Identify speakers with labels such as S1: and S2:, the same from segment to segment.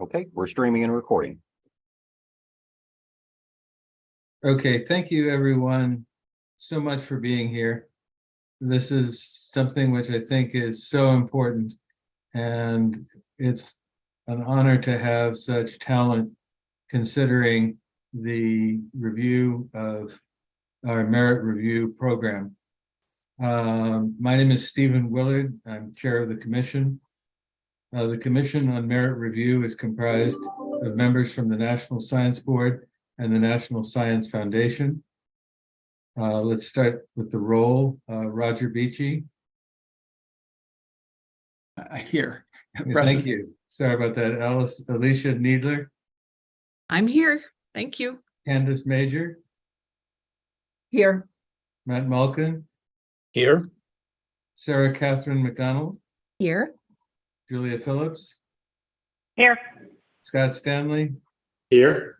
S1: Okay, we're streaming and recording.
S2: Okay, thank you everyone so much for being here. This is something which I think is so important, and it's an honor to have such talent considering the review of our merit review program. My name is Stephen Willard. I'm chair of the commission. The Commission on Merit Review is comprised of members from the National Science Board and the National Science Foundation. Let's start with the roll. Roger Beachy.
S3: Here.
S2: Thank you. Sorry about that. Alicia Needler.
S4: I'm here. Thank you.
S2: Candace Major.
S4: Here.
S2: Matt Malkin.
S3: Here.
S2: Sarah Catherine McDonald.
S4: Here.
S2: Julia Phillips.
S5: Here.
S2: Scott Stanley.
S3: Here.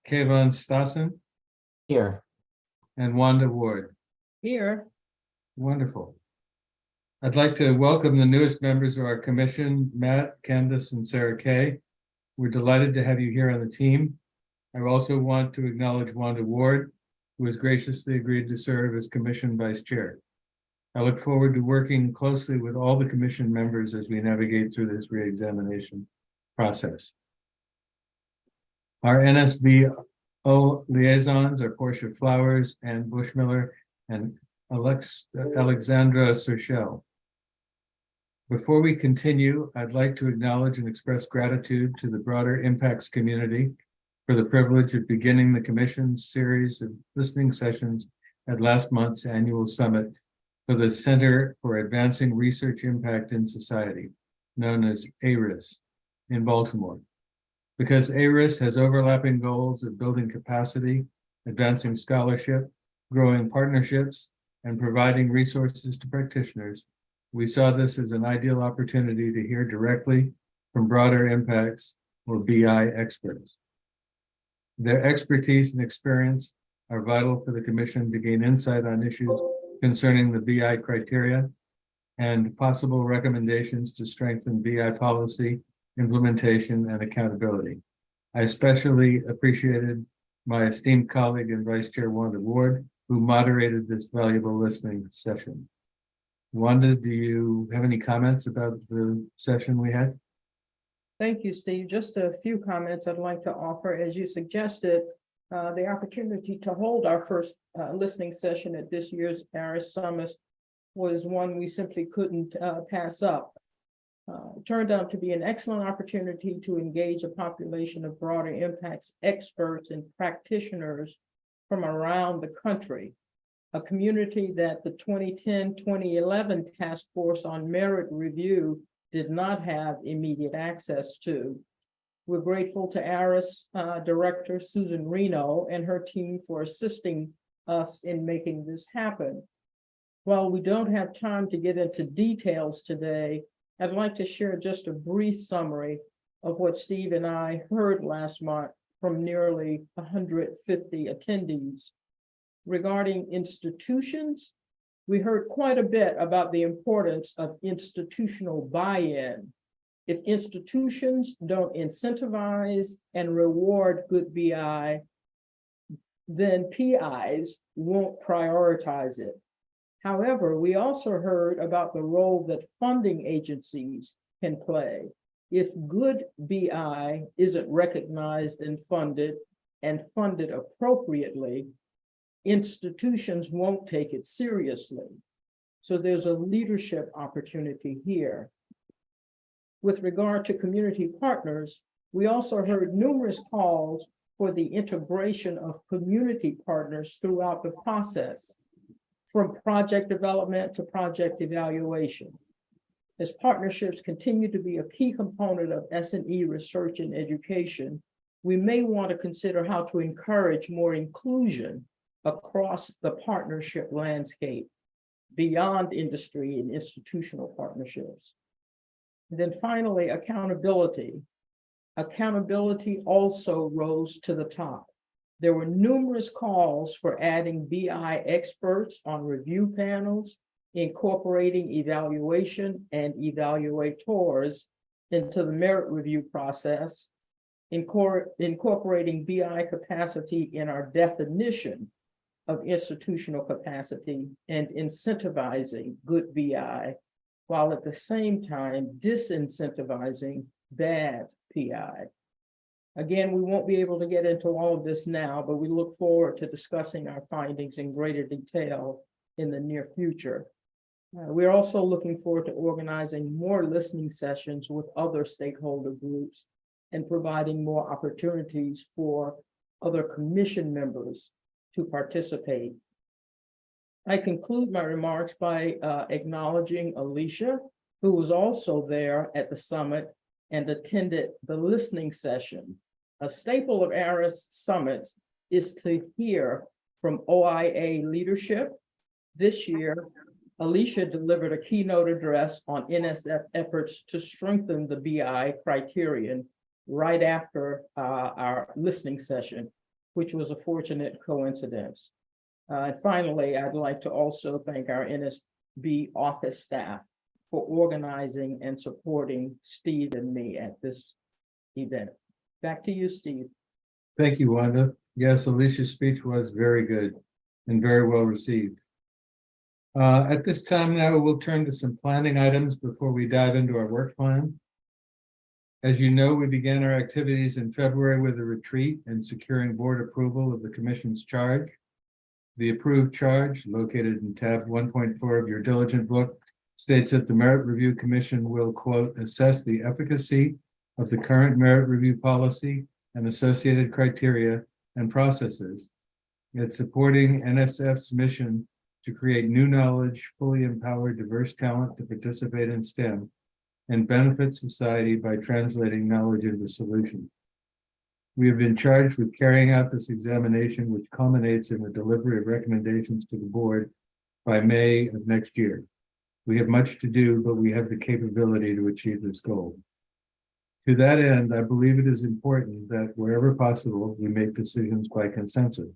S2: Kayvon Stassen.
S6: Here.
S2: And Wanda Ward.
S4: Here.
S2: Wonderful. I'd like to welcome the newest members of our commission, Matt, Candace, and Sarah Kay. We're delighted to have you here on the team. I also want to acknowledge Wanda Ward, who has graciously agreed to serve as commission vice chair. I look forward to working closely with all the commission members as we navigate through this reexamination process. Our NSBO liaisons are Portia Flowers, Ann Bushmiller, and Alexandra Serchel. Before we continue, I'd like to acknowledge and express gratitude to the broader Impacts community for the privilege of beginning the Commission's series of listening sessions at last month's annual summit for the Center for Advancing Research Impact in Society, known as ARIS, in Baltimore. Because ARIS has overlapping goals of building capacity, advancing scholarship, growing partnerships, and providing resources to practitioners, we saw this as an ideal opportunity to hear directly from broader Impacts or BI experts. Their expertise and experience are vital for the Commission to gain insight on issues concerning the BI criteria and possible recommendations to strengthen BI policy, implementation, and accountability. I especially appreciated my esteemed colleague and Vice Chair Wanda Ward, who moderated this valuable listening session. Wanda, do you have any comments about the session we had?
S7: Thank you, Steve. Just a few comments I'd like to offer. As you suggested, the opportunity to hold our first listening session at this year's ARIS Summit was one we simply couldn't pass up. It turned out to be an excellent opportunity to engage a population of broader impacts experts and practitioners from around the country, a community that the 2010-2011 Task Force on Merit Review did not have immediate access to. We're grateful to ARIS Director Susan Reno and her team for assisting us in making this happen. While we don't have time to get into details today, I'd like to share just a brief summary of what Steve and I heard last month from nearly 150 attendees. Regarding institutions, we heard quite a bit about the importance of institutional buy-in. If institutions don't incentivize and reward good BI, then PIs won't prioritize it. However, we also heard about the role that funding agencies can play. If good BI isn't recognized and funded appropriately, institutions won't take it seriously. So there's a leadership opportunity here. With regard to community partners, we also heard numerous calls for the integration of community partners throughout the process, from project development to project evaluation. As partnerships continue to be a key component of S&E research and education, we may want to consider how to encourage more inclusion across the partnership landscape, beyond industry and institutional partnerships. And then finally, accountability. Accountability also rose to the top. There were numerous calls for adding BI experts on review panels, incorporating evaluation and evaluators into the merit review process, incorporating BI capacity in our definition of institutional capacity, and incentivizing good BI, while at the same time disincentivizing bad PI. Again, we won't be able to get into all of this now, but we look forward to discussing our findings in greater detail in the near future. We're also looking forward to organizing more listening sessions with other stakeholder groups and providing more opportunities for other commission members to participate. I conclude my remarks by acknowledging Alicia, who was also there at the summit and attended the listening session. A staple of ARIS summits is to hear from OIA leadership. This year, Alicia delivered a keynote address on NSF efforts to strengthen the BI criterion right after our listening session, which was a fortunate coincidence. And finally, I'd like to also thank our NSB office staff for organizing and supporting Steve and me at this event. Back to you, Steve.
S2: Thank you, Wanda. Yes, Alicia's speech was very good and very well received. At this time now, we'll turn to some planning items before we dive into our work plan. As you know, we began our activities in February with a retreat and securing board approval of the commission's charge. The approved charge, located in tab 1.4 of your diligent book, states that the Merit Review Commission will, quote, assess the efficacy of the current merit review policy and associated criteria and processes. It's supporting NSF's mission to create new knowledge, fully empower diverse talent to participate in STEM, and benefit society by translating knowledge into solutions. We have been charged with carrying out this examination, which culminates in the delivery of recommendations to the board by May of next year. We have much to do, but we have the capability to achieve this goal. To that end, I believe it is important that wherever possible, we make decisions by consensus.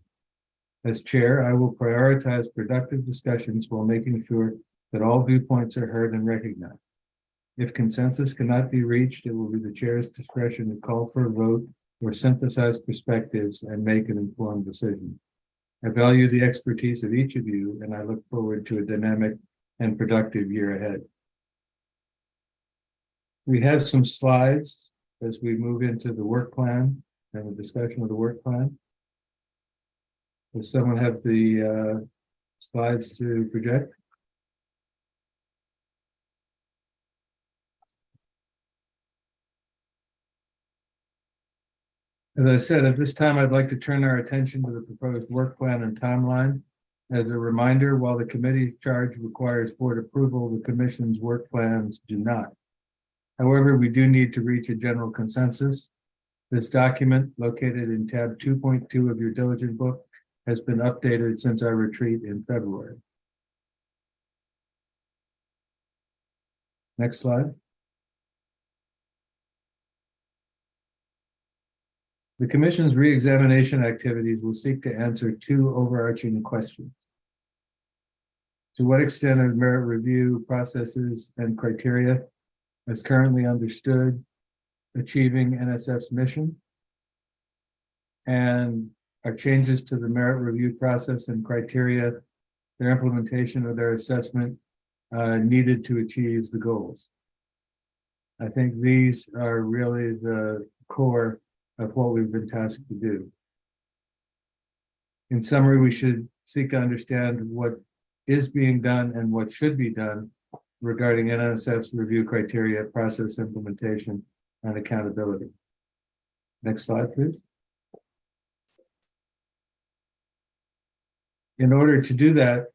S2: As chair, I will prioritize productive discussions while making sure that all viewpoints are heard and recognized. If consensus cannot be reached, it will be the chair's discretion to call for a vote or synthesize perspectives and make an informed decision. I value the expertise of each of you, and I look forward to a dynamic and productive year ahead. We have some slides as we move into the work plan and the discussion of the work plan. Does someone have the slides to project? As I said, at this time, I'd like to turn our attention to the proposed work plan and timeline. As a reminder, while the committee's charge requires board approval, the commission's work plans do not. However, we do need to reach a general consensus. This document, located in tab 2.2 of your diligent book, has been updated since our retreat in February. Next slide. The Commission's re-examination activities will seek to answer two overarching questions. To what extent are merit review processes and criteria, as currently understood, achieving NSF's mission? And are changes to the merit review process and criteria, their implementation or their assessment, needed to achieve the goals? I think these are really the core of what we've been tasked to do. In summary, we should seek to understand what is being done and what should be done regarding NSF's review criteria, process implementation, and accountability. Next slide, please. In order to do that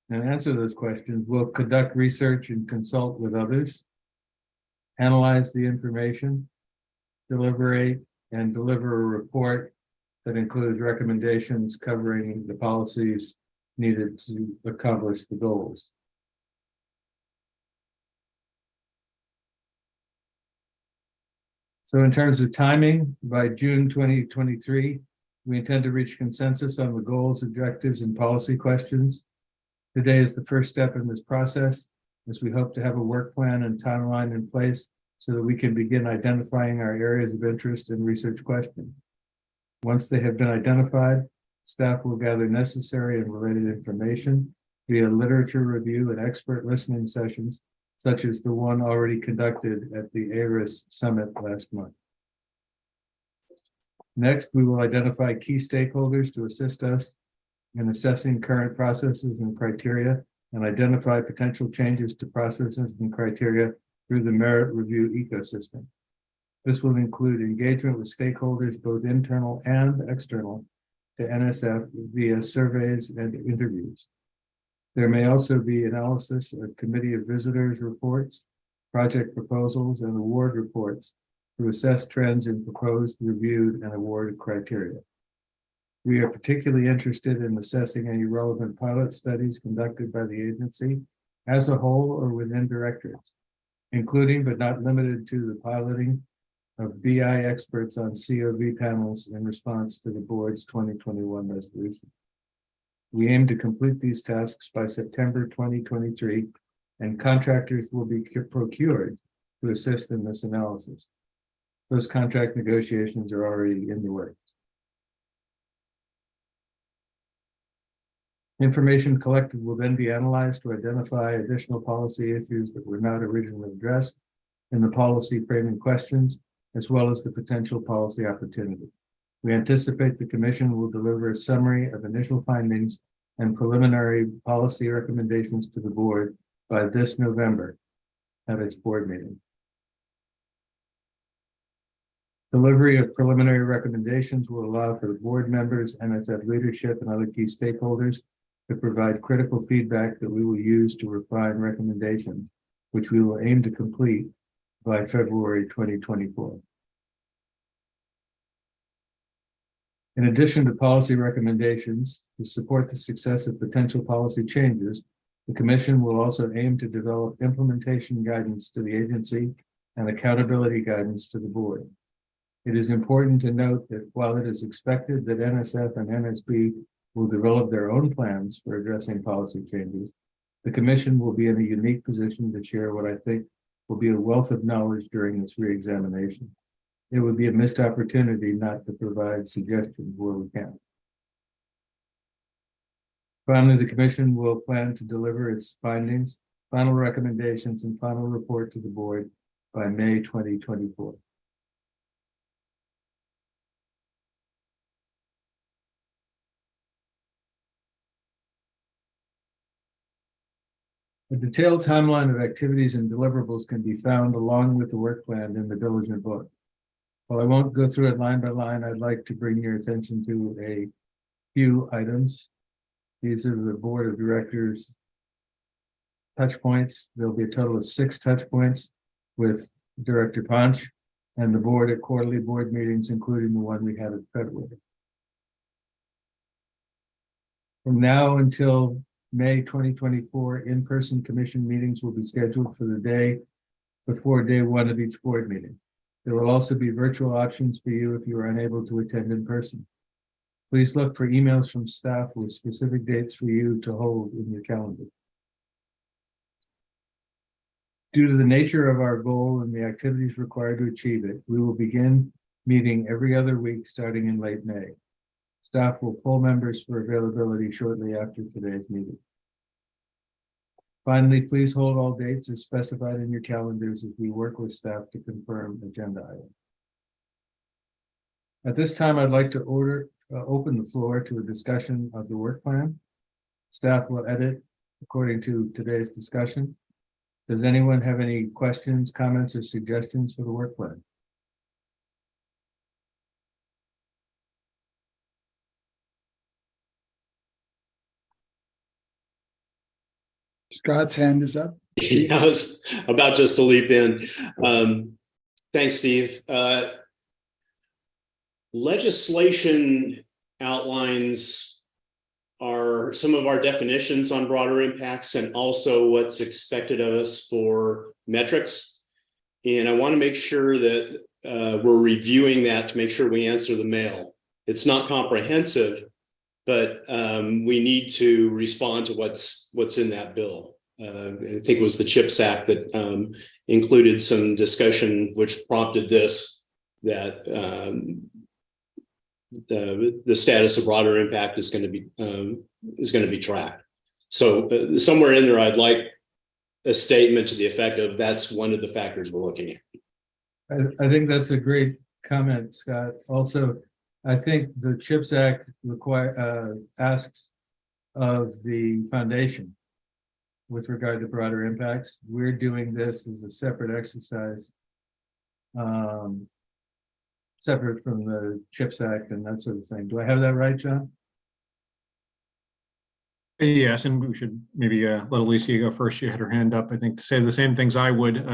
S2: and answer those questions, we'll conduct research and consult with others, analyze the information, deliberate, and deliver a report that includes recommendations covering the policies needed to accomplish the goals. So in terms of timing, by June 2023, We intend to reach consensus on the goals, objectives, and policy questions. Today is the first step in this process, as we hope to have a work plan and timeline in place so that we can begin identifying our areas of interest and research questions. Once they have been identified, staff will gather necessary and related information via literature review and expert listening sessions, such as the one already conducted at the ARIS Summit last month. Next, we will identify key stakeholders to assist us in assessing current processes and criteria and identify potential changes to processes and criteria through the merit review ecosystem. This will include engagement with stakeholders, both internal and external, to NSF via surveys and interviews. There may also be analysis of committee of visitors reports, project proposals, and award reports to assess trends in proposed, reviewed, and awarded criteria. We are particularly interested in assessing any relevant pilot studies conducted by the agency as a whole or within directorates, including but not limited to the piloting of BI experts on COV panels in response to the board's 2021 resolution. We aim to complete these tasks by September 2023, and contractors will be procured to assist in this analysis. Those contract negotiations are already in the works. Information collected will then be analyzed to identify additional policy issues that were not originally addressed in the policy framing questions, as well as the potential policy opportunity. We anticipate the Commission will deliver a summary of initial findings and preliminary policy recommendations to the board by this November at its board meeting. Delivery of preliminary recommendations will allow for the board members, NSF leadership, and other key stakeholders to provide critical feedback that we will use to refine recommendations, which we will aim to complete by February 2024. In addition to policy recommendations, to support the success of potential policy changes, the Commission will also aim to develop implementation guidance to the agency and accountability guidance to the board. It is important to note that while it is expected that NSF and NSB will develop their own plans for addressing policy changes, the Commission will be in a unique position to share what I think will be a wealth of knowledge during this re-examination. It would be a missed opportunity not to provide suggestions where we can. Finally, the Commission will plan to deliver its findings, final recommendations, and final report to the board by May 2024. A detailed timeline of activities and deliverables can be found along with the work plan in the diligent book. While I won't go through it line by line, I'd like to bring your attention to a few items. These are the board of directors touch points. There'll be a total of 6 touch points with Director Ponch and the board at quarterly board meetings, including the one we had in February. From now until May 2024, in-person commission meetings will be scheduled for the day before day 1 of each board meeting. There will also be virtual options for you if you are unable to attend in person. Please look for emails from staff with specific dates for you to hold in your calendar. Due to the nature of our goal and the activities required to achieve it, we will begin meeting every other week starting in late May. Staff will poll members for availability shortly after today's meeting. Finally, please hold all dates as specified in your calendars as we work with staff to confirm agenda items. At this time, I'd like to open the floor to a discussion of the work plan. Staff will edit according to today's discussion. Does anyone have any questions, comments, or suggestions for the work plan?
S3: Scott's hand is up.
S5: Yeah, I was about just to leap in. Thanks, Steve. Legislation outlines some of our definitions on broader impacts and also what's expected of us for metrics. And I want to make sure that we're reviewing that to make sure we answer the mail. It's not comprehensive, but we need to respond to what's in that bill. I think it was the CHIPS Act that included some discussion which prompted this, that the status of broader impact is going to be tracked. So somewhere in there, I'd like a statement to the effect of that's one of the factors we're looking at.
S2: I think that's a great comment, Scott. Also, I think the CHIPS Act asks of the foundation with regard to broader impacts. We're doing this as a separate exercise, separate from the CHIPS Act and that sort of thing. Do I have that right, John?
S6: Yes, and we should maybe let Alicia go first. She had her hand up, I think, to say the same things I would.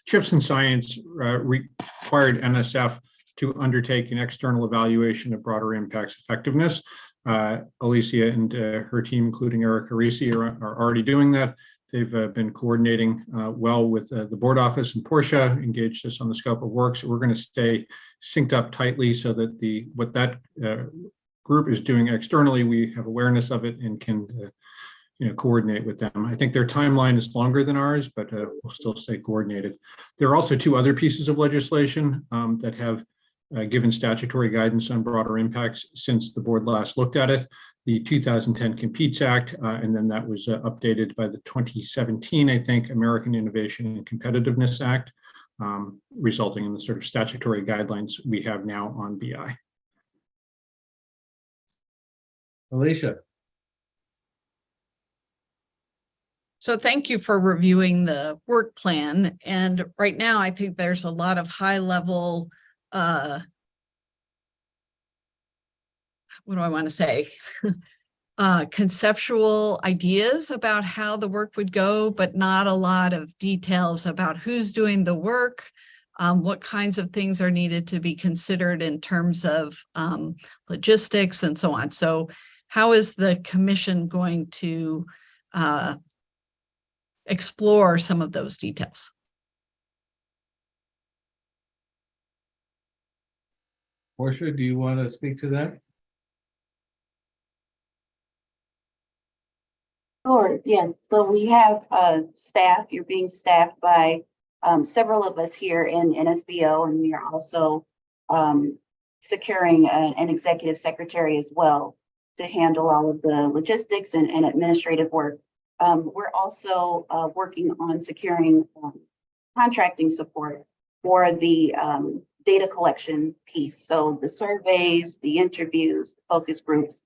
S6: CHIPS and Science required NSF to undertake an external evaluation of broader impacts effectiveness. Alicia and her team, including Erica Risi, are already doing that. They've been coordinating well with the board office, and Portia engaged us on the scope of work. So we're going to stay synced up tightly so that what that group is doing externally, we have awareness of it and can coordinate with them. I think their timeline is longer than ours, but we'll still stay coordinated. There are also two other pieces of legislation that have given statutory guidance on broader impacts since the board last looked at it. The 2010 Competes Act, and then that was updated by the 2017, I think, American Innovation and Competitiveness Act, resulting in the sort of statutory guidelines we have now on BI.
S2: Alicia.
S4: So thank you for reviewing the work plan. And right now, I think there's a lot of high level, what do I want to say? Conceptual ideas about how the work would go, but not a lot of details about who's doing the work, what kinds of things are needed to be considered in terms of logistics and so on. So how is the commission going to explore some of those details?
S2: Portia, do you want to speak to that?
S8: Sure, yes. So we have staff, you're being staffed by several of us here in NSBO, and we are also securing an executive secretary as well to handle all of the logistics and administrative work. We're also working on securing contracting support for the data collection piece. So the surveys, the interviews, focus groups,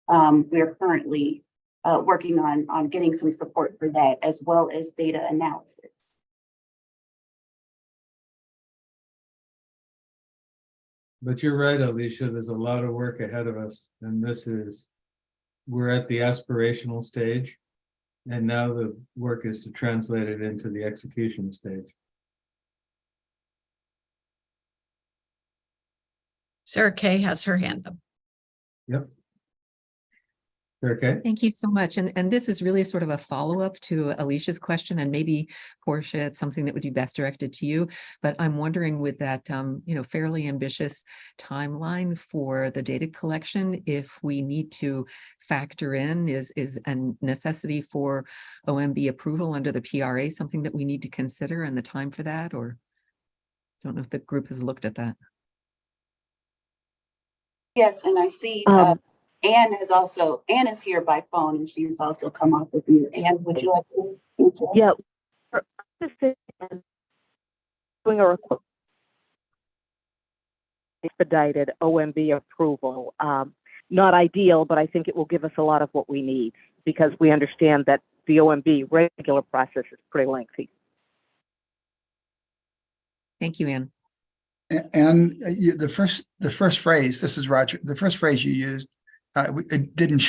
S8: we're currently working on getting some support for that, as well as data analysis.
S2: But you're right, Alicia, there's a lot of work ahead of us, and we're at the aspirational stage, and now the work is to translate it into the execution stage.
S4: Sarah Kay has her hand up.
S2: Yep. Okay.
S9: Thank you so much. And this is really sort of a follow-up to Alicia's question, and maybe Portia, it's something that would be best directed to you. But I'm wondering, with that fairly ambitious timeline for the data collection, if we need to factor in is a necessity for OMB approval under the PRA something that we need to consider, and the time for that, or don't know if the group has looked at that.
S8: Yes, and I see Anne is here by phone, and she's also come up with you. Anne, would you like to answer?
S10: Yeah, doing a request expedited OMB approval. Not ideal, but I think it will give us a lot of what we need, because we understand that the OMB regular process is pretty lengthy.
S9: Thank you, Anne.
S3: And the first phrase, this is Roger, the first phrase you used, it didn't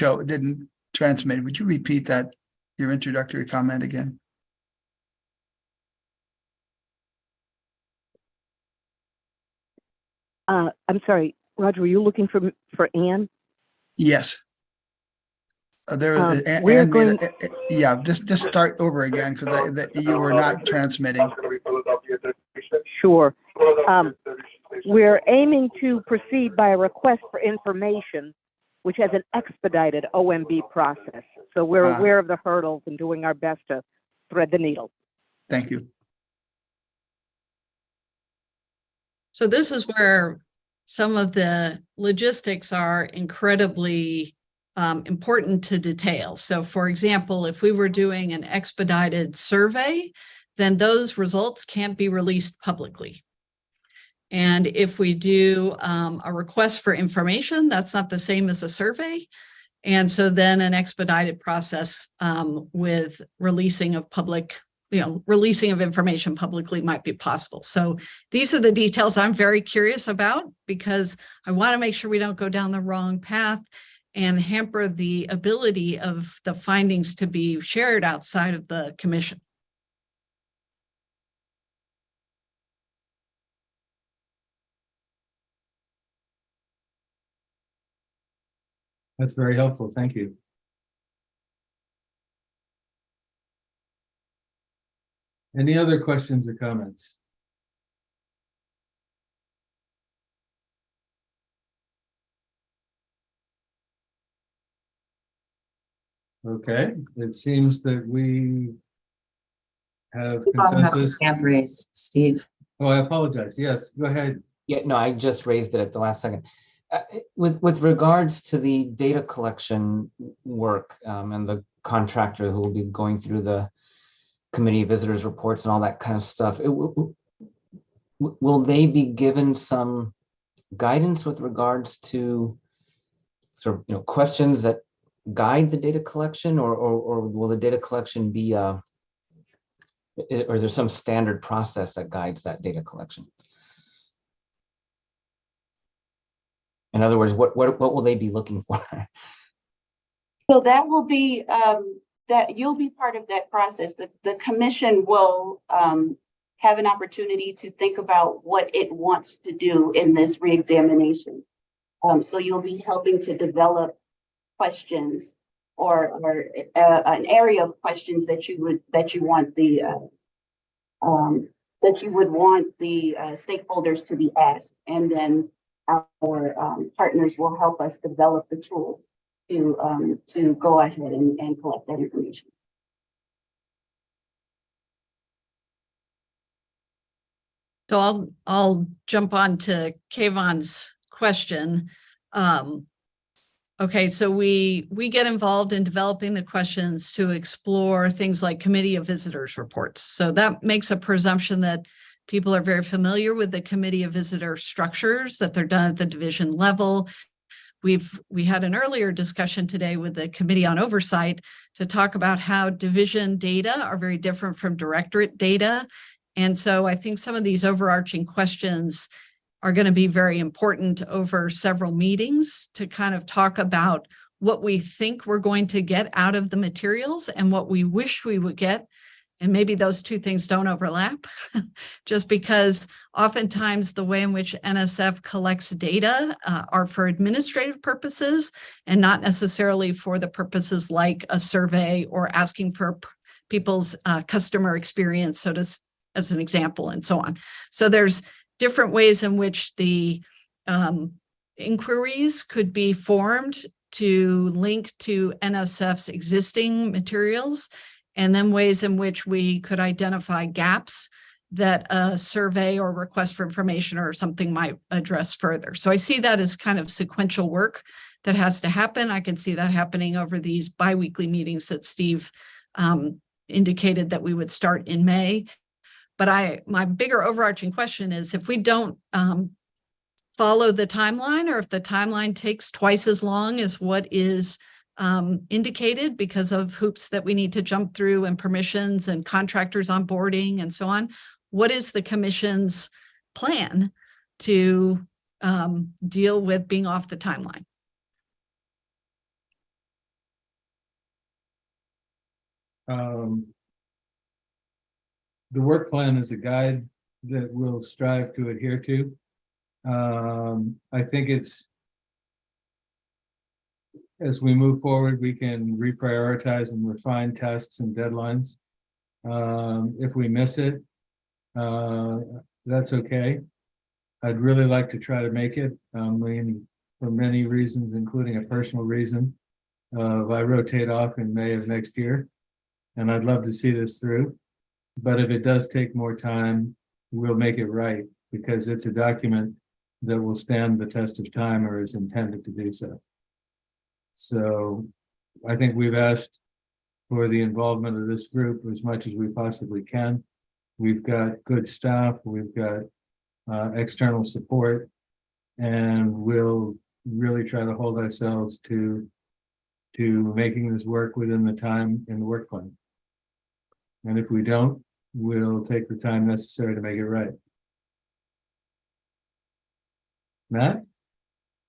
S3: transmit. Would you repeat that, your introductory comment again?
S10: I'm sorry, Roger, were you looking for Anne?
S3: Yes.
S10: We're going.
S3: Just start over again, because you were not transmitting.
S10: Sure. We're aiming to proceed by a request for information, which has an expedited OMB process. So we're
S3: Ah.
S10: aware of the hurdles and doing our best to thread the needle.
S3: Thank you.
S4: So this is where some of the logistics are incredibly important to detail. So for example, if we were doing an expedited survey, then those results can't be released publicly. And if we do a request for information, that's not the same as a survey. And so then an expedited process with releasing of public, releasing of information publicly might be possible. So these are the details I'm very curious about, because I want to make sure we don't go down the wrong path and hamper the ability of the findings to be shared outside of the commission.
S2: That's very helpful. Thank you. Any other questions or comments? Okay, it seems that we have consensus.
S11: Hand raised, Steve.
S2: Oh, I apologize. Yes, go ahead.
S11: Yeah, no, I just raised it at the last second. With regards to the data collection work and the contractor who will be going through the committee visitors reports and all that kind of stuff, will they be given some guidance with regards to sort of questions that guide the data collection, or will the data collection be or is there some standard process that guides that data collection? In other words, what will they be looking for?
S8: So that will be, that you'll be part of that process. The commission will have an opportunity to think about what it wants to do in this reexamination. So you'll be helping to develop questions or an area of questions that you would want the stakeholders to be asked, and then our partners will help us develop the tools to go ahead and collect that information.
S4: So I'll jump on to Kayvon's question. Okay, so we get involved in developing the questions to explore things like committee of visitors reports. So that makes a presumption that people are very familiar with the committee of visitor structures, that they're done at the division level. We had an earlier discussion today with the Committee on Oversight to talk about how division data are very different from directorate data. And so I think some of these overarching questions are going to be very important over several meetings to kind of talk about what we think we're going to get out of the materials and what we wish we would get. And maybe those two things don't overlap, just because oftentimes the way in which NSF collects data are for administrative purposes and not necessarily for the purposes like a survey or asking for people's customer experience, so as an example, and so on. So there's different ways in which the inquiries could be formed to link to NSF's existing materials, and then ways in which we could identify gaps that a survey or request for information or something might address further. So I see that as kind of sequential work that has to happen. I can see that happening over these biweekly meetings that Steve indicated that we would start in May. But my bigger overarching question is, if we don't follow the timeline, or if the timeline takes twice as long as what is indicated because of hoops that we need to jump through and permissions and contractors onboarding and so on, what is the commission's plan to deal with being off the timeline?
S2: The work plan is a guide that we'll strive to adhere to. I think it's, as we move forward, we can reprioritize and refine tasks and deadlines. If we miss it, that's okay. I'd really like to try to make it, for many reasons, including a personal reason. I rotate off in May of next year, and I'd love to see this through. But if it does take more time, we'll make it right, because it's a document that will stand the test of time or is intended to do so. So I think we've asked for the involvement of this group as much as we possibly can. We've got good staff, we've got external support, and we'll really try to hold ourselves to making this work within the time in the work plan. And if we don't, we'll take the time necessary to make it right. Matt?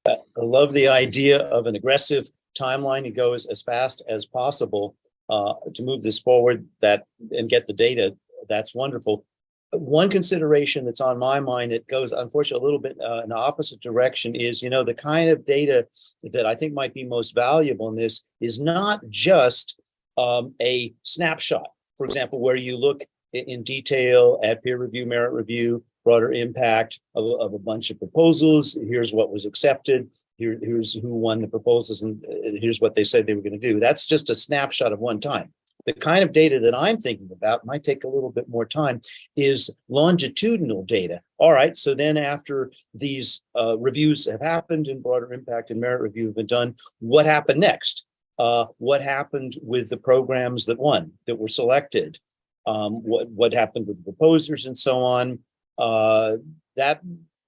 S12: I love the idea of an aggressive timeline. It goes as fast as possible to move this forward and get the data. That's wonderful. One consideration that's on my mind that goes, unfortunately, a little bit in the opposite direction is, the kind of data that I think might be most valuable in this is not just a snapshot, for example, where you look in detail at peer review, merit review, broader impact of a bunch of proposals. Here's what was accepted. Here's who won the proposals, and here's what they said they were going to do. That's just a snapshot of one time. The kind of data that I'm thinking about, might take a little bit more time, is longitudinal data. All right, so then after these reviews have happened and broader impact and merit review have been done, what happened next? What happened with the programs that won, that were selected? What happened with the proposers and so on? That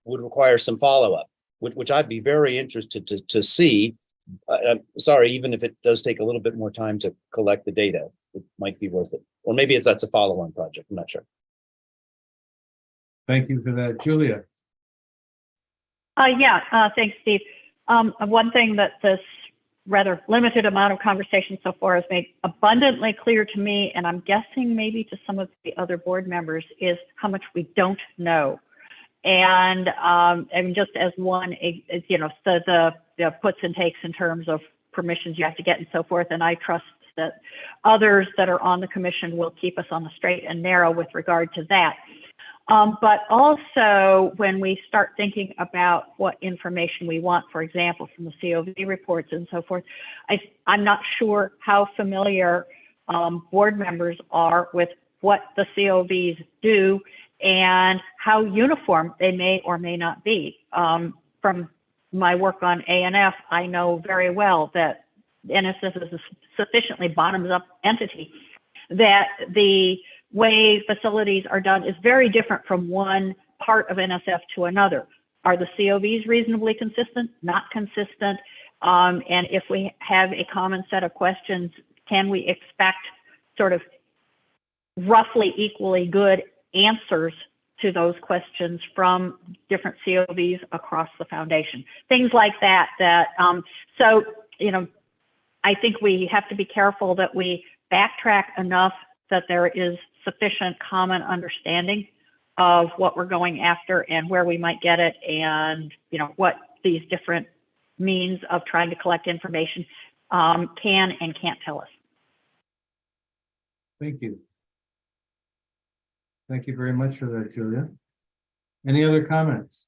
S12: would require some follow-up, which I'd be very interested to see. I'm sorry, even if it does take a little bit more time to collect the data, it might be worth it. Or maybe that's a follow-on project. I'm not sure.
S2: Thank you for that. Julia?
S13: Thanks, Steve. One thing that this rather limited amount of conversation so far has made abundantly clear to me, and I'm guessing maybe to some of the other board members, is how much we don't know. And just as one, the puts and takes in terms of permissions you have to get and so forth. And I trust that others that are on the commission will keep us on the straight and narrow with regard to that. But also when we start thinking about what information we want, for example, from the COV reports and so forth, I'm not sure how familiar board members are with what the COVs do and how uniform they may or may not be. From my work on ANF, I know very well that NSF is a sufficiently bottoms-up entity, that the way facilities are done is very different from one part of NSF to another. Are the COVs reasonably consistent? Not consistent? And if we have a common set of questions, can we expect sort of roughly equally good answers to those questions from different COVs across the foundation? Things like that, I think we have to be careful that we backtrack enough that there is sufficient common understanding of what we're going after and where we might get it, and what these different means of trying to collect information can and can't tell us.
S2: Thank you. Thank you very much for that, Julia. Any other comments?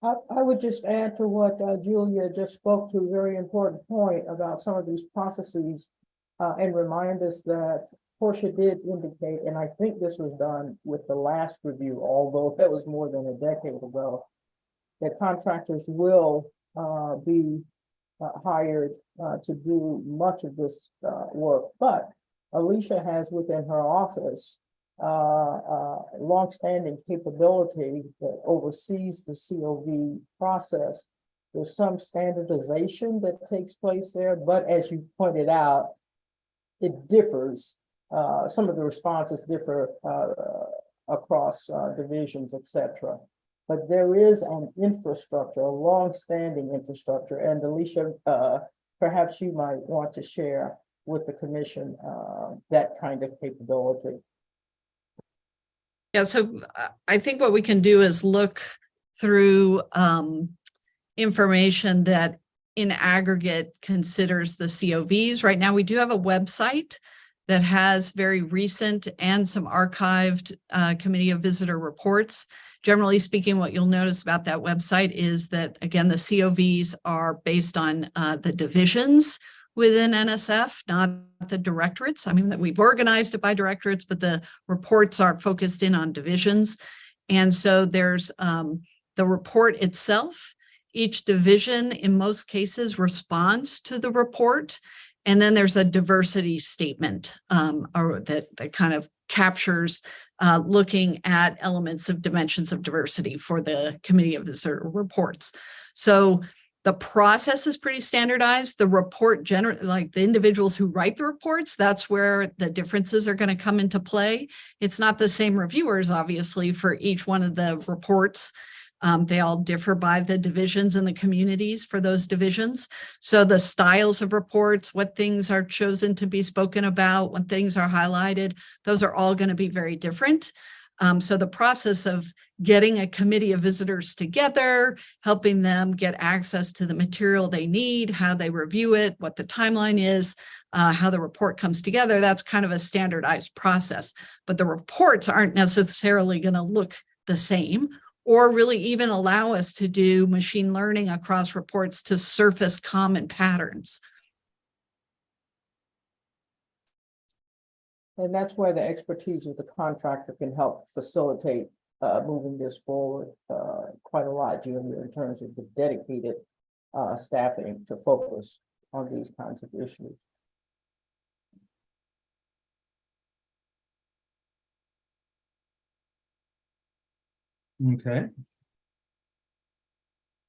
S7: I would just add to what Julia just spoke to, a very important point about some of these processes, and remind us that Portia did indicate, and I think this was done with the last review, although that was more than a decade ago, that contractors will be hired to do much of this work. But Alicia has within her office longstanding capability that oversees the COV process. There's some standardization that takes place there, but as you pointed out, it differs. Some of the responses differ across divisions, etc. But there is an infrastructure, a long-standing infrastructure, and Alicia, perhaps you might want to share with the commission that kind of capability.
S4: Yeah, so I think what we can do is look through information that in aggregate considers the COVs. Right now, we do have a website that has very recent and some archived Committee of Visitor reports. Generally speaking, what you'll notice about that website is that, again, the COVs are based on the divisions within NSF, not the directorates. I mean, that we've organized it by directorates, but the reports are focused in on divisions. And so there's the report itself. Each division, in most cases, responds to the report. And then there's a diversity statement or that kind of captures looking at elements of dimensions of diversity for the Committee of Visitor reports. So the process is pretty standardized. The report like the individuals who write the reports, that's where the differences are going to come into play. It's not the same reviewers, obviously, for each one of the reports. They all differ by the divisions and the communities for those divisions. So the styles of reports, what things are chosen to be spoken about, what things are highlighted, those are all going to be very different. So the process of getting a committee of visitors together, helping them get access to the material they need, how they review it, what the timeline is, how the report comes together, that's kind of a standardized process. But the reports aren't necessarily going to look the same, or really even allow us to do machine learning across reports to surface common patterns.
S7: And that's where the expertise of the contractor can help facilitate moving this forward quite a lot, Junior, in terms of the dedicated staffing to focus on these kinds of issues.
S2: Okay.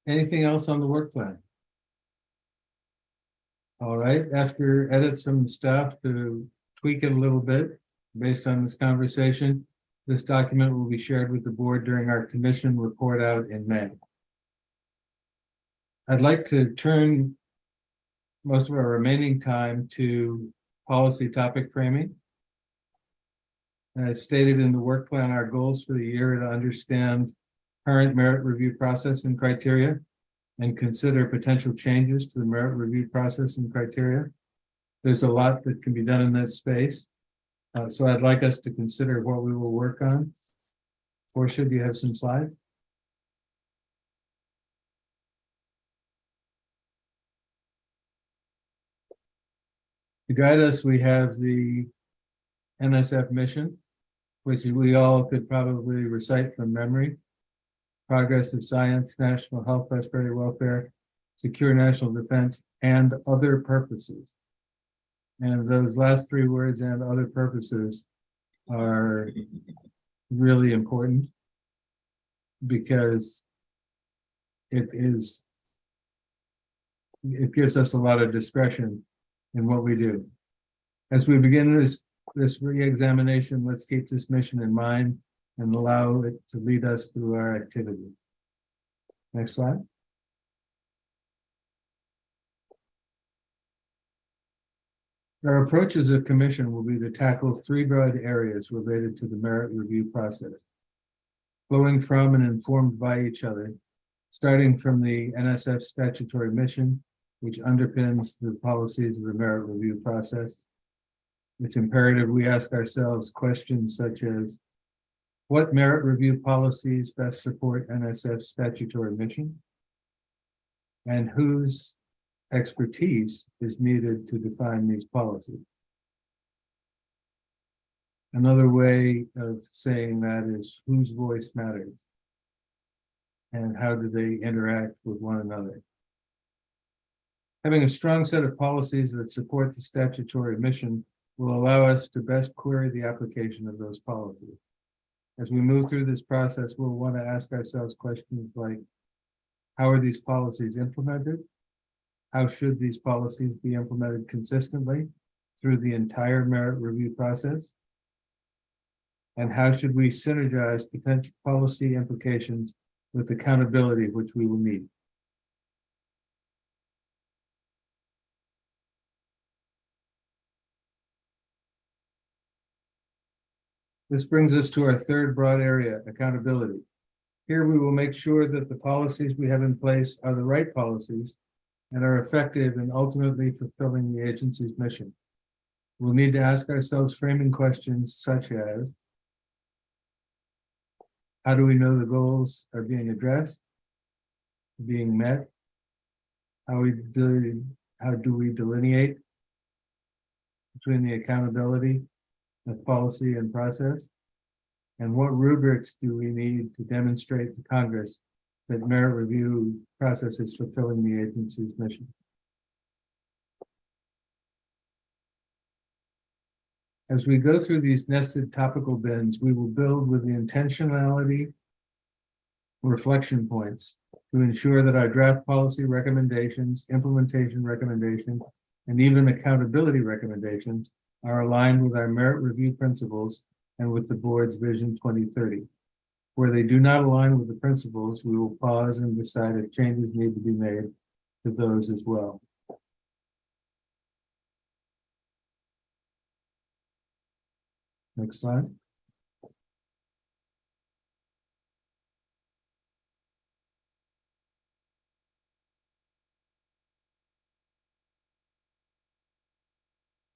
S2: Anything else on the work plan? All right, after edits from the staff to tweak it a little bit based on this conversation, this document will be shared with the board during our commission report out in May. I'd like to turn most of our remaining time to policy topic framing. As stated in the work plan, our goals for the year are to understand current merit review process and criteria and consider potential changes to the merit review process and criteria. There's a lot that can be done in this space. So I'd like us to consider what we will work on. Portia, do you have some slides? To guide us, we have the NSF mission, which we all could probably recite from memory. Progress of science, national health, prosperity, welfare, secure national defense, and other purposes. And those last three words, and other purposes, are really important because it gives us a lot of discretion in what we do. As we begin this re-examination, let's keep this mission in mind and allow it to lead us through our activity. Next slide. Our approach as a commission will be to tackle three broad areas related to the merit review process, flowing from and informed by each other, starting from the NSF statutory mission, which underpins the policies of the merit review process. It's imperative we ask ourselves questions such as, what merit review policies best support NSF's statutory mission? And whose expertise is needed to define these policies? Another way of saying that is, whose voice matters? And how do they interact with one another? Having a strong set of policies that support the statutory mission will allow us to best query the application of those policies. As we move through this process, we'll want to ask ourselves questions like, how are these policies implemented? How should these policies be implemented consistently through the entire merit review process? And how should we synergize potential policy implications with accountability, which we will need? This brings us to our third broad area, accountability. Here we will make sure that the policies we have in place are the right policies and are effective in ultimately fulfilling the agency's mission. We'll need to ask ourselves framing questions such as, how do we know the goals are being addressed, being met? How do we delineate between the accountability of policy and process? And what rubrics do we need to demonstrate to Congress that merit review process is fulfilling the agency's mission? As we go through these nested topical bins, we will build with the intentionality reflection points to ensure that our draft policy recommendations, implementation recommendations, and even accountability recommendations are aligned with our merit review principles and with the board's Vision 2030. Where they do not align with the principles, we will pause and decide if changes need to be made to those as well. Next slide.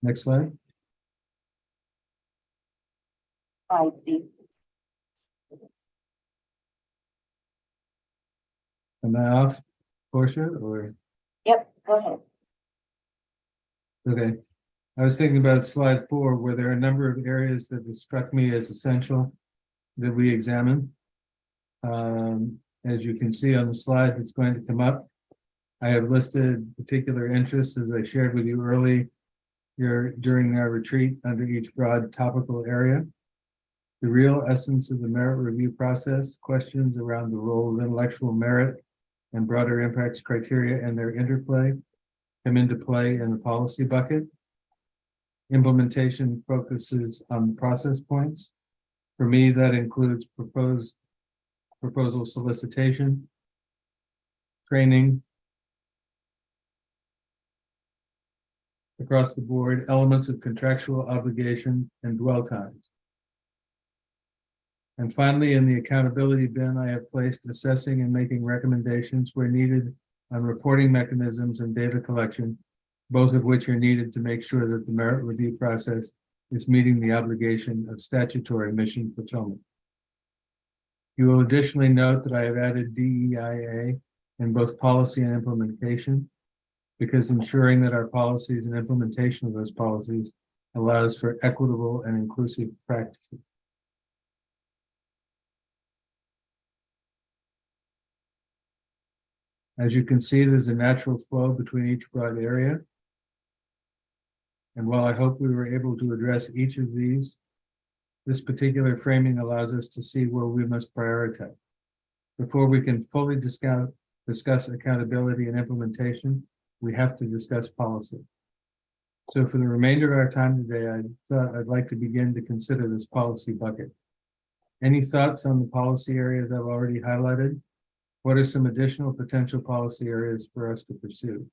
S2: Next slide.
S8: Slide, Steve.
S2: Am I off, Portia, or?
S8: Yep, go ahead.
S2: Okay. I was thinking about slide 4, where there are a number of areas that struck me as essential that we examine. As you can see on the slide that's going to come up, I have listed particular interests as I shared with you early during our retreat under each broad topical area. The real essence of the merit review process, questions around the role of intellectual merit and broader impacts criteria and their interplay come into play in the policy bucket. Implementation focuses on process points. For me, that includes proposal solicitation, training, across the board, elements of contractual obligation, and dwell times. And finally, in the accountability bin, I have placed assessing and making recommendations where needed on reporting mechanisms and data collection, both of which are needed to make sure that the merit review process is meeting the obligation of statutory mission fulfillment. You will additionally note that I have added DEIA in both policy and implementation, because ensuring that our policies and implementation of those policies allows for equitable and inclusive practices. As you can see, there's a natural flow between each broad area. And while I hope we were able to address each of these, this particular framing allows us to see where we must prioritize. Before we can fully discuss accountability and implementation, we have to discuss policy. So for the remainder of our time today, I thought I'd like to begin to consider this policy bucket. Any thoughts on the policy areas I've already highlighted? What are some additional potential policy areas for us to pursue?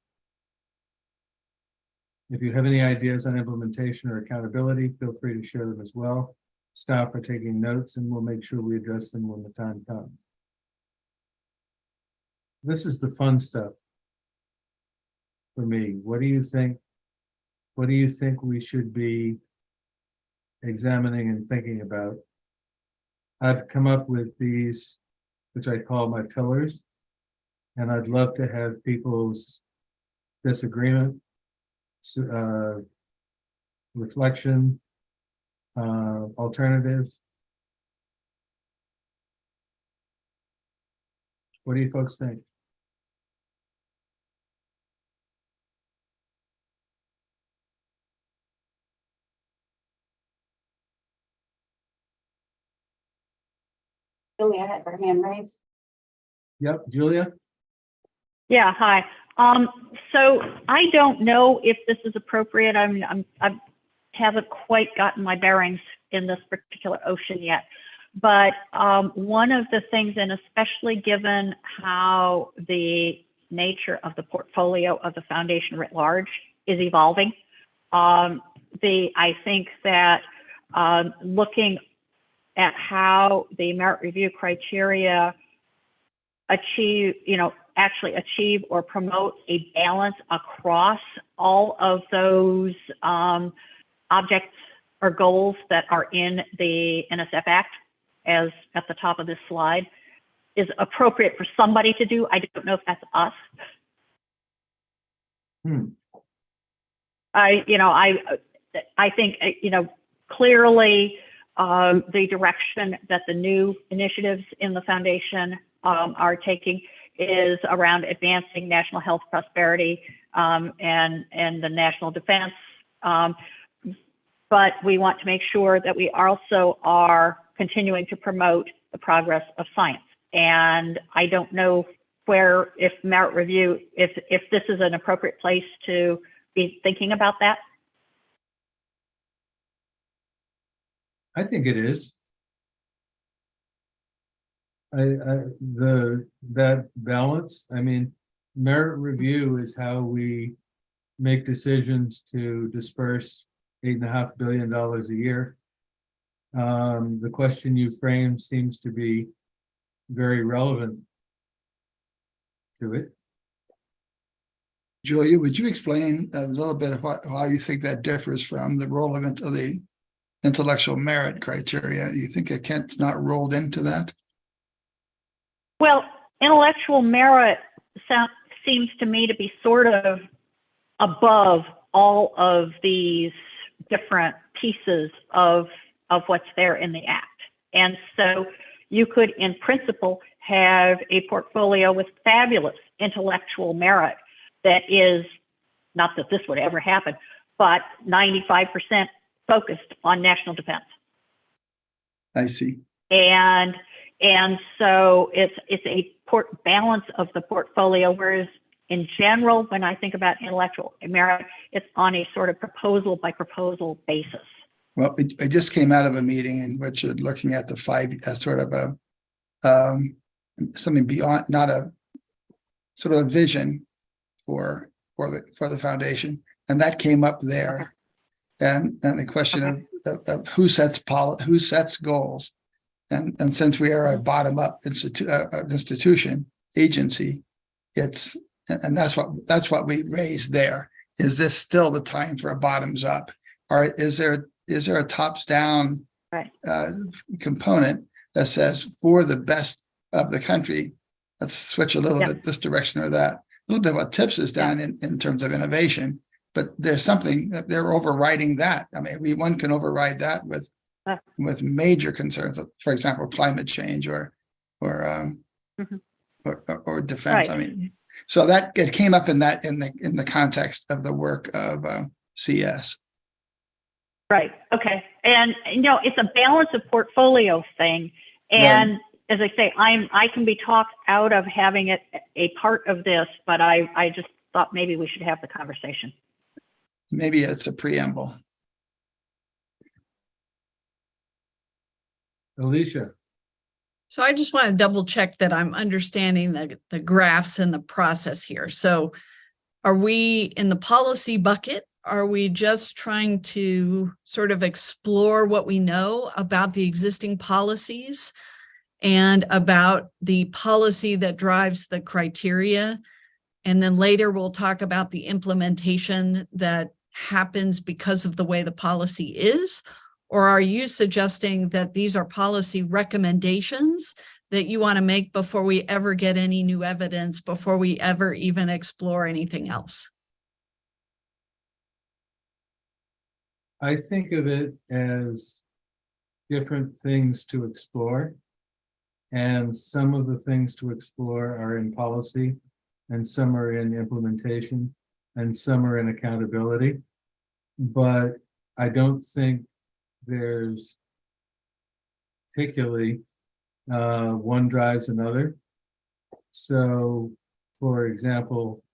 S2: If you have any ideas on implementation or accountability, feel free to share them as well. Stop for taking notes and we'll make sure we address them when the time comes. This is the fun stuff for me. What do you think? What do you think we should be examining and thinking about? I've come up with these, which I call my pillars, and I'd love to have people's disagreement, reflection, alternatives. What do you folks think?
S8: Julia had her hand raised.
S2: Yep, Julia?
S13: Yeah, hi. So I don't know if this is appropriate. I haven't quite gotten my bearings in this particular ocean yet. But one of the things, and especially given how the nature of the portfolio of the foundation writ large is evolving, I think that looking at how the merit review criteria actually achieve or promote a balance across all of those objects or goals that are in the NSF Act, as at the top of this slide, is appropriate for somebody to do. I don't know if that's us. I think, clearly the direction that the new initiatives in the foundation are taking is around advancing national health prosperity and the national defense. But we want to make sure that we also are continuing to promote the progress of science. And I don't know if merit review, if this is an appropriate place to be thinking about that.
S2: I think it is. That balance, I mean, merit review is how we make decisions to disperse $8.5 billion a year. The question you framed seems to be very relevant to it.
S3: Julia, would you explain a little bit of how you think that differs from the role of the intellectual merit criteria? Do you think it's not rolled into that?
S13: Well, intellectual merit seems to me to be sort of above all of these different pieces of what's there in the Act. And so you could, in principle, have a portfolio with fabulous intellectual merit that is, not that this would ever happen, but 95% focused on national defense.
S3: I see.
S13: And so it's a balance of the portfolio, whereas in general, when I think about intellectual merit, it's on a sort of proposal by proposal basis.
S3: Well, it just came out of a meeting in which you're looking at the sort of a something beyond, not a sort of a vision for the foundation, and that came up there, and the question of who sets goals, and since we are a bottom up institution agency, and that's what we raised there. Is this still the time for a bottoms up, or is there a tops down component that says for the best of the country, let's switch a little bit this direction or that? A little bit what TIPS has done in terms of innovation, but there's something that they're overriding that. I mean, one can override that with major concerns, for example, climate change or defense. Right. I mean, so that it came up in the context of the work of CS.
S13: Right. Okay. And it's a balance of portfolio thing. And as I say, I can be talked out of having it a part of this, but I just thought maybe we should have the conversation.
S3: Maybe it's a preamble.
S2: Alicia.
S4: So I just want to double check that I'm understanding the graphs and the process here. So are we in the policy bucket? Are we just trying to sort of explore what we know about the existing policies and about the policy that drives the criteria? And then later we'll talk about the implementation that happens because of the way the policy is? Or are you suggesting that these are policy recommendations that you want to make before we ever get any new evidence, before we ever even explore anything else?
S2: I think of it as different things to explore. And some of the things to explore are in policy, and some are in implementation, and some are in accountability. But I don't think there's particularly one drives another. So, for example,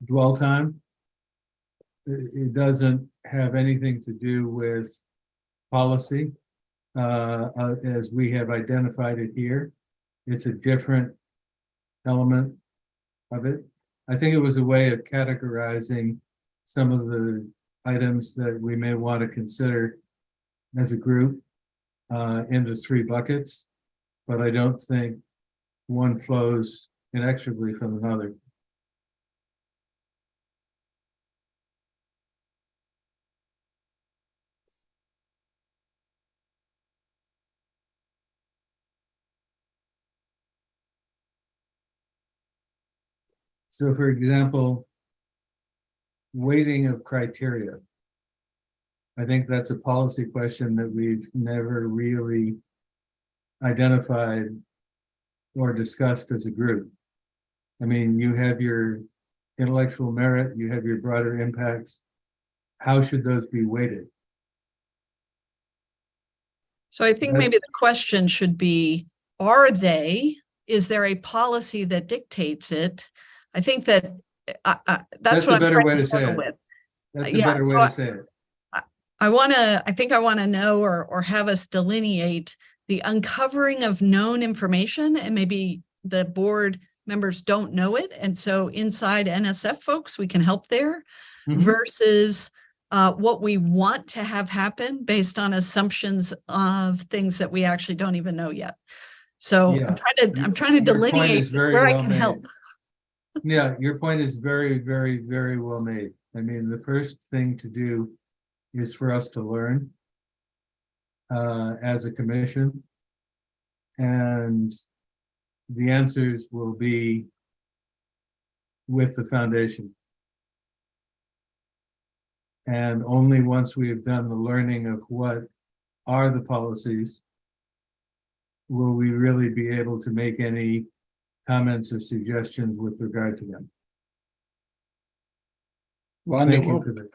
S2: dwell time, it doesn't have anything to do with policy as we have identified it here. It's a different element of it. I think it was a way of categorizing some of the items that we may want to consider as a group into 3 buckets, but I don't think one flows inexorably from another. So for example, weighting of criteria. I think that's a policy question that we've never really identified or discussed as a group. I mean, you have your intellectual merit, you have your broader impacts. How should those be weighted?
S4: So I think maybe the question should be, are they, is there a policy that dictates it? I think that that's
S2: a
S4: what I'm
S2: better
S4: trying
S2: way
S4: to
S2: to say
S4: struggle
S2: it.
S4: with.
S2: That's a
S4: Yeah,
S2: better way
S4: so
S2: to say it.
S4: I think I want to know or have us delineate the uncovering of known information, and maybe the board members don't know it. And so inside NSF folks, we can help there
S2: Mhm.
S4: versus what we want to have happen based on assumptions of things that we actually don't even know yet. So
S2: Yeah.
S4: I'm trying to
S2: Your point
S4: delineate
S2: is very
S4: where I
S2: well
S4: can
S2: made.
S4: help.
S2: Yeah, your point is very, very, very well made. I mean, the first thing to do is for us to learn as a commission. And the answers will be with the foundation. And only once we have done the learning of what are the policies will we really be able to make any comments or suggestions with regard to them.
S3: Wanda
S2: Thank you
S3: will,
S2: for that.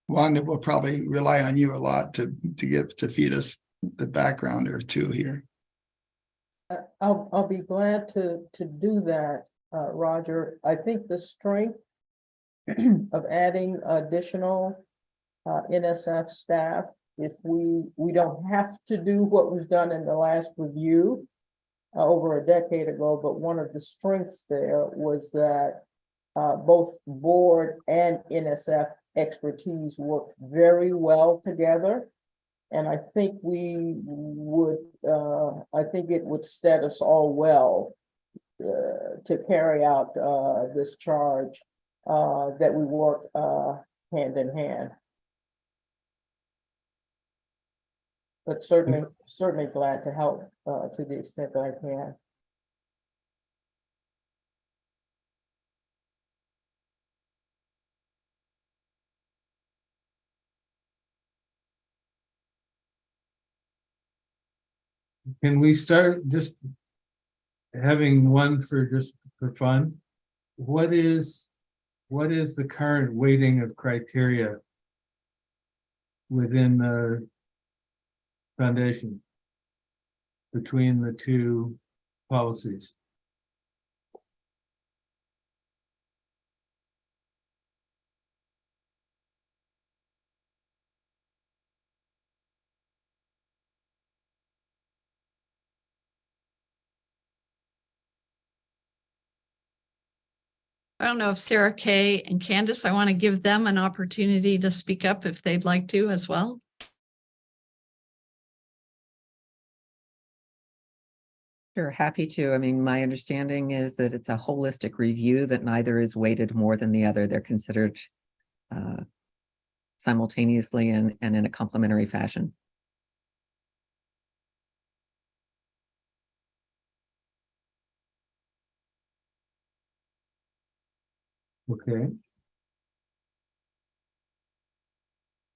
S3: Wanda will probably rely on you a lot to feed us the background or two here.
S7: I'll be glad to do that, Roger. I think the strength of adding additional NSF staff, if we don't have to do what was done in the last review over a decade ago, but one of the strengths there was that both board and NSF expertise worked very well together. And I think I think it would set us all well to carry out this charge that we work hand in hand. But certainly glad to help to the extent that I can.
S2: Can we start just having one just for fun? What is the current weighting of criteria within the foundation between the two policies?
S4: I don't know if Sarah Kay and Candace, I want to give them an opportunity to speak up if they'd like to as well.
S9: Sure, happy to. I mean, my understanding is that it's a holistic review, that neither is weighted more than the other. They're considered simultaneously and in a complementary fashion.
S2: Okay.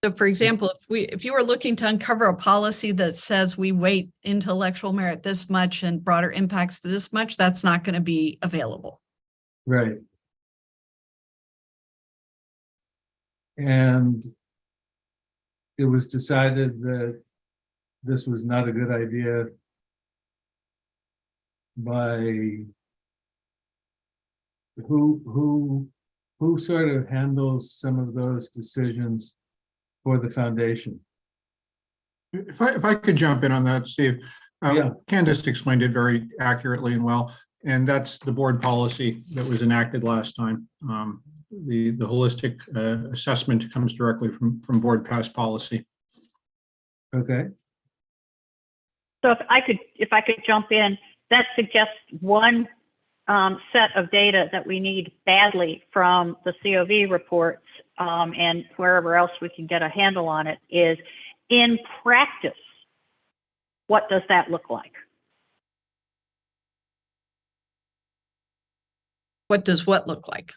S4: So for example, if you were looking to uncover a policy that says we weight intellectual merit this much and broader impacts this much, that's not going to be available.
S2: Right. And it was decided that this was not a good idea by who sort of handles some of those decisions for the foundation?
S6: If I could jump in on that, Steve.
S2: Yeah.
S6: Candace explained it very accurately and well, and that's the board policy that was enacted last time. The holistic assessment comes directly from board passed policy.
S2: Okay.
S13: So if I could jump in, that suggests one set of data that we need badly from the COV reports and wherever else we can get a handle on it is, in practice, what does that look like?
S4: What does what look like?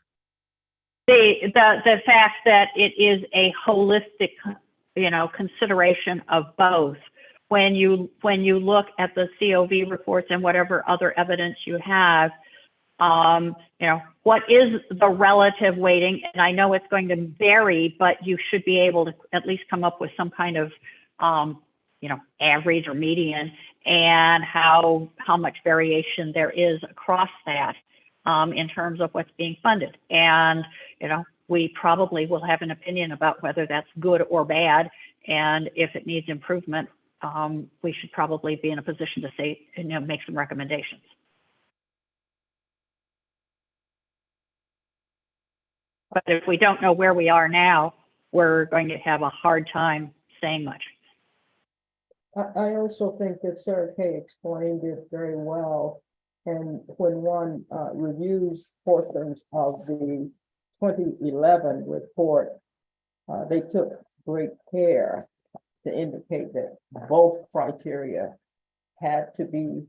S13: The fact that it is a holistic, consideration of both. When you look at the COV reports and whatever other evidence you have, what is the relative weighting? And I know it's going to vary, but you should be able to at least come up with some kind of, average or median, and how much variation there is across that in terms of what's being funded. And, we probably will have an opinion about whether that's good or bad. And if it needs improvement, we should probably be in a position to say, make some recommendations. But if we don't know where we are now, we're going to have a hard time saying much.
S7: I also think that Sarah Kay explained it very well. And when one reviews portions of the 2011 report, they took great care to indicate that both criteria had to be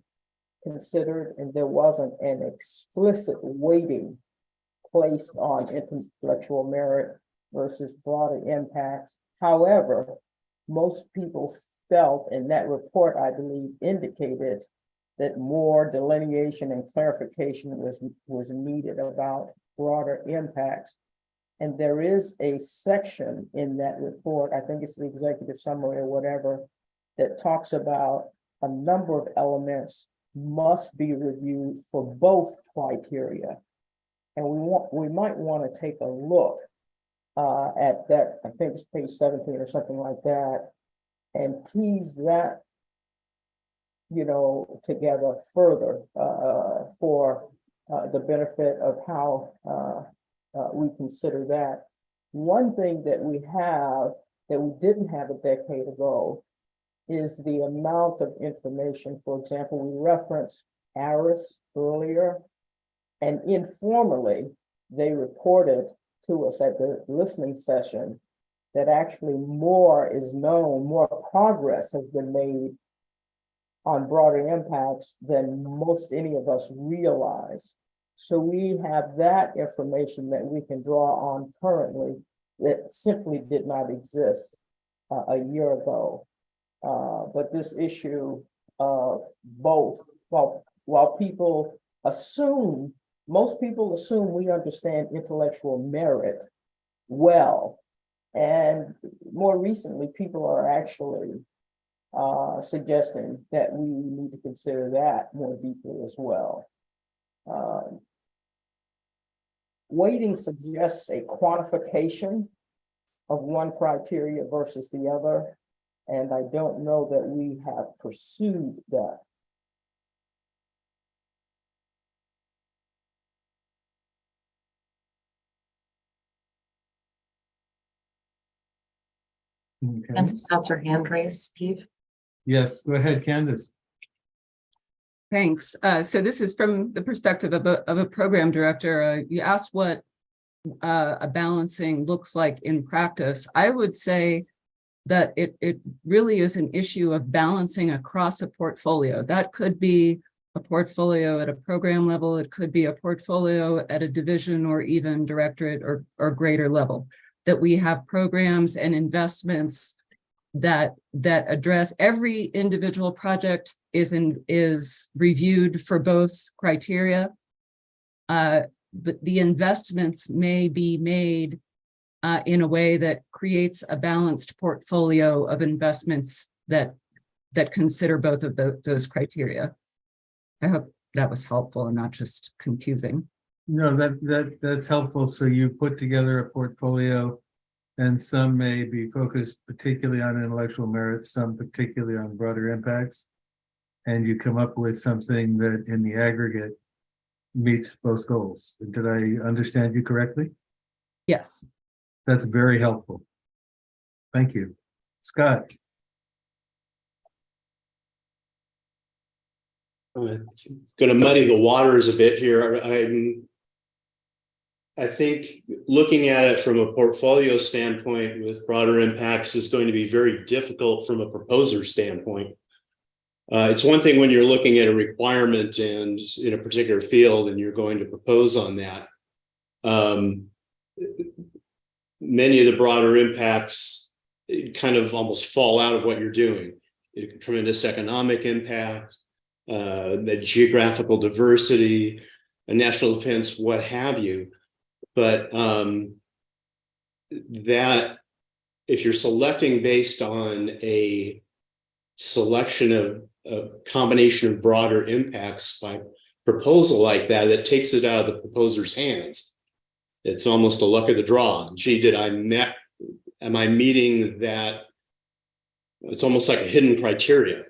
S7: considered, and there wasn't an explicit weighting placed on intellectual merit versus broader impacts. However, most people felt, and that report, I believe, indicated that more delineation and clarification was needed about broader impacts. And there is a section in that report, I think it's the executive summary or whatever, that talks about a number of elements must be reviewed for both criteria. And we might want to take a look at that, I think it's page 17 or something like that, and tease that, together further for the benefit of how we consider that. One thing that we have that we didn't have a decade ago is the amount of information. For example, we referenced ARIS earlier, and informally, they reported to us at the listening session that actually more is known, more progress has been made on broader impacts than most any of us realize. So we have that information that we can draw on currently that simply did not exist a year ago. But this issue of both, while people assume, most people assume we understand intellectual merit well. And more recently, people are actually suggesting that we need to consider that more deeply as well. Weighting suggests a quantification of one criteria versus the other, and I don't know that we have pursued that.
S2: Okay.
S14: Candace has her hand raised, Steve.
S2: Yes, go ahead, Candace.
S15: Thanks. So this is from the perspective of a program director. You asked what a balancing looks like in practice. I would say that it really is an issue of balancing across a portfolio. That could be a portfolio at a program level. It could be a portfolio at a division or even directorate or greater level. That we have programs and investments that address every individual project is reviewed for both criteria, but the investments may be made in a way that creates a balanced portfolio of investments that consider both of those criteria. I hope that was helpful and not just confusing.
S2: No, that's helpful. So you put together a portfolio, and some may be focused particularly on intellectual merit, some particularly on broader impacts, and you come up with something that in the aggregate meets both goals. Did I understand you correctly?
S15: Yes.
S2: That's very helpful. Thank you. Scott.
S5: It's going to muddy the waters a bit here. I think looking at it from a portfolio standpoint with broader impacts is going to be very difficult from a proposer standpoint. It's one thing when you're looking at a requirement and in a particular field and you're going to propose on that. Many of the broader impacts kind of almost fall out of what you're doing. Tremendous economic impact, the geographical diversity, national defense, what have you. But that if you're selecting based on a selection of a combination of broader impacts by proposal like that, it takes it out of the proposer's hands. It's almost a luck of the draw. Gee, am I meeting that? It's almost like a hidden criteria.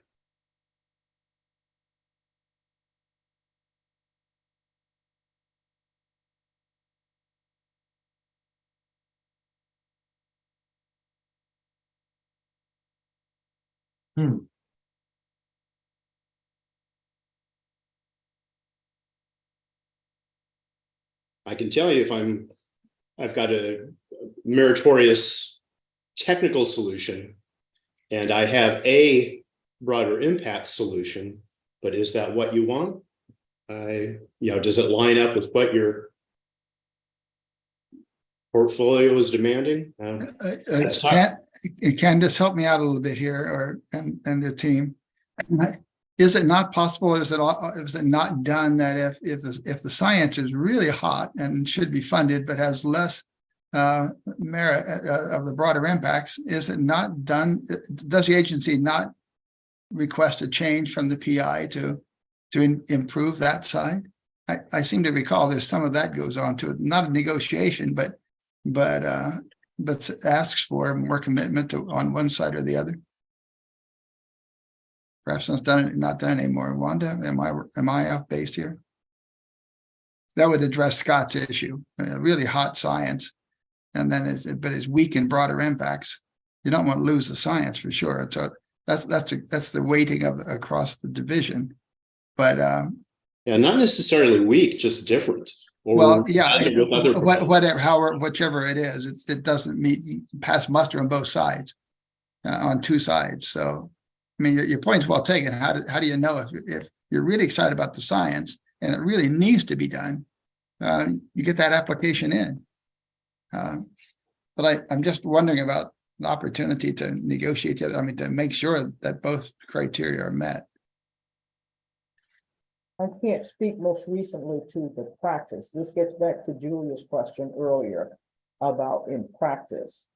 S5: I can tell you if I've got a meritorious technical solution and I have a broader impact solution, but is that what you want? Does it line up with what your portfolio is demanding?
S3: Can just help me out a little bit here, and the team. Is it not possible? Is it not done that if the science is really hot and should be funded but has less merit of the broader impacts, is it not done? Does the agency not request a change from the PI to improve that side? I seem to recall there's some of that goes on to it, not a negotiation, but asks for more commitment on one side or the other. Perhaps it's not done anymore. Wanda, am I off base here? That would address Scott's issue, really hot science, and then but it's weak in broader impacts. You don't want to lose the science for sure. So that's the weighting of across the division, but
S5: yeah, not necessarily weak, just different.
S3: Well, yeah, whichever it is, it doesn't pass muster on both sides, on two sides. So, I mean, your point's well taken. How do you know if you're really excited about the science and it really needs to be done, you get that application in. But I'm just wondering about the opportunity to negotiate, to make sure that both criteria are met.
S7: I can't speak most recently to the practice. This gets back to Julia's question earlier about in practice,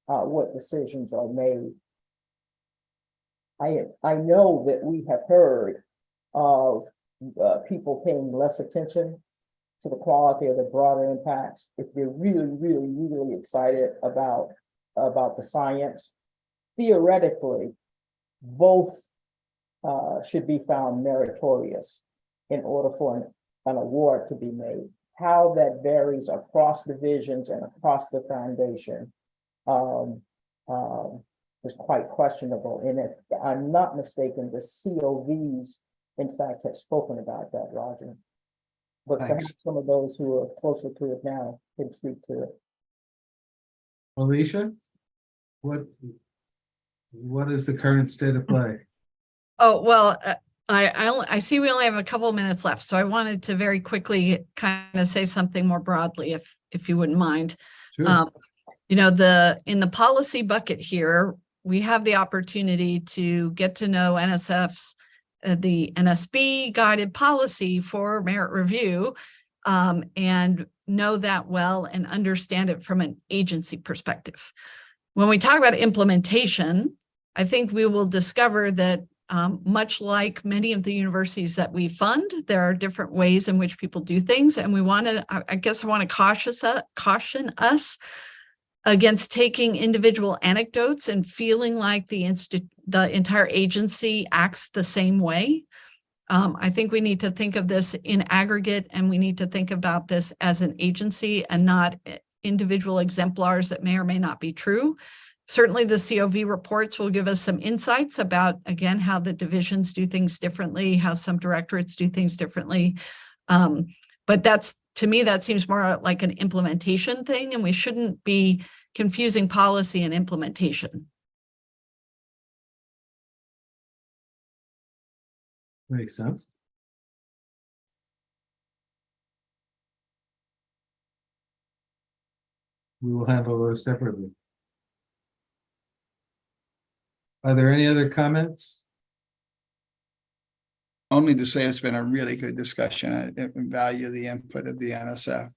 S7: what decisions are made. I know that we have heard of people paying less attention to the quality of the broader impacts. If they're really, really, really excited about the science, theoretically, both should be found meritorious in order for an award to be made. How that varies across divisions and across the foundation is quite questionable. And if I'm not mistaken, the COVs, in fact, have spoken about that, Roger. But perhaps some of those who are closer to it now can speak to it.
S2: Alicia, what is the current state of play?
S4: Oh, well, I see we only have a couple of minutes left, so I wanted to very quickly kind of say something more broadly, if you wouldn't mind.
S2: Sure.
S4: In the policy bucket here, we have the opportunity to get to know NSF's the NSB guided policy for merit review, and know that well and understand it from an agency perspective. When we talk about implementation, I think we will discover that much like many of the universities that we fund, there are different ways in which people do things. And I want to caution us against taking individual anecdotes and feeling like the entire agency acts the same way. I think we need to think of this in aggregate, and we need to think about this as an agency and not individual exemplars that may or may not be true. Certainly the COV reports will give us some insights about, again, how the divisions do things differently, how some directorates do things differently. But to me, that seems more like an implementation thing, and we shouldn't be confusing policy and implementation.
S2: Makes sense. We will handle those separately. Are there any other comments?
S3: Only to say it's been a really good discussion. I value the input of the NSF.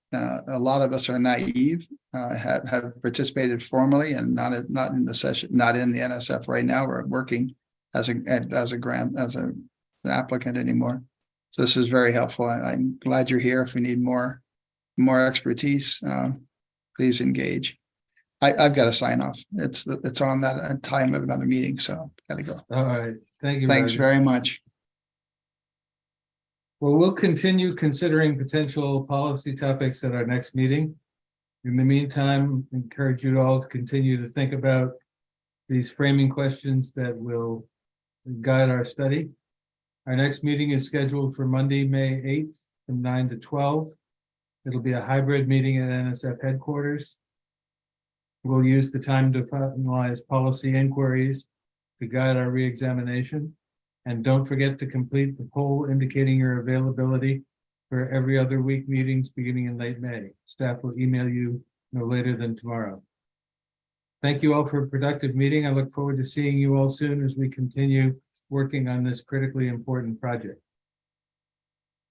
S3: A lot of us are naive, have participated formally and not in the session, not in the NSF right now. We're working as an applicant anymore. So this is very helpful. I'm glad you're here. If we need more expertise, please engage. I've got to sign off. It's on that time of another meeting, so gotta go.
S2: All right, thank you.
S3: Thanks
S2: Roger.
S3: very much.
S2: Well, we'll continue considering potential policy topics at our next meeting. In the meantime, encourage you all to continue to think about these framing questions that will guide our study. Our next meeting is scheduled for Monday, May 8th from 9 to 12. It'll be a hybrid meeting at NSF headquarters. We'll use the time to finalize policy inquiries to guide our reexamination. And don't forget to complete the poll indicating your availability for every other week meetings beginning in late May. Staff will email you no later than tomorrow. Thank you all for a productive meeting. I look forward to seeing you all soon as we continue working on this critically important project.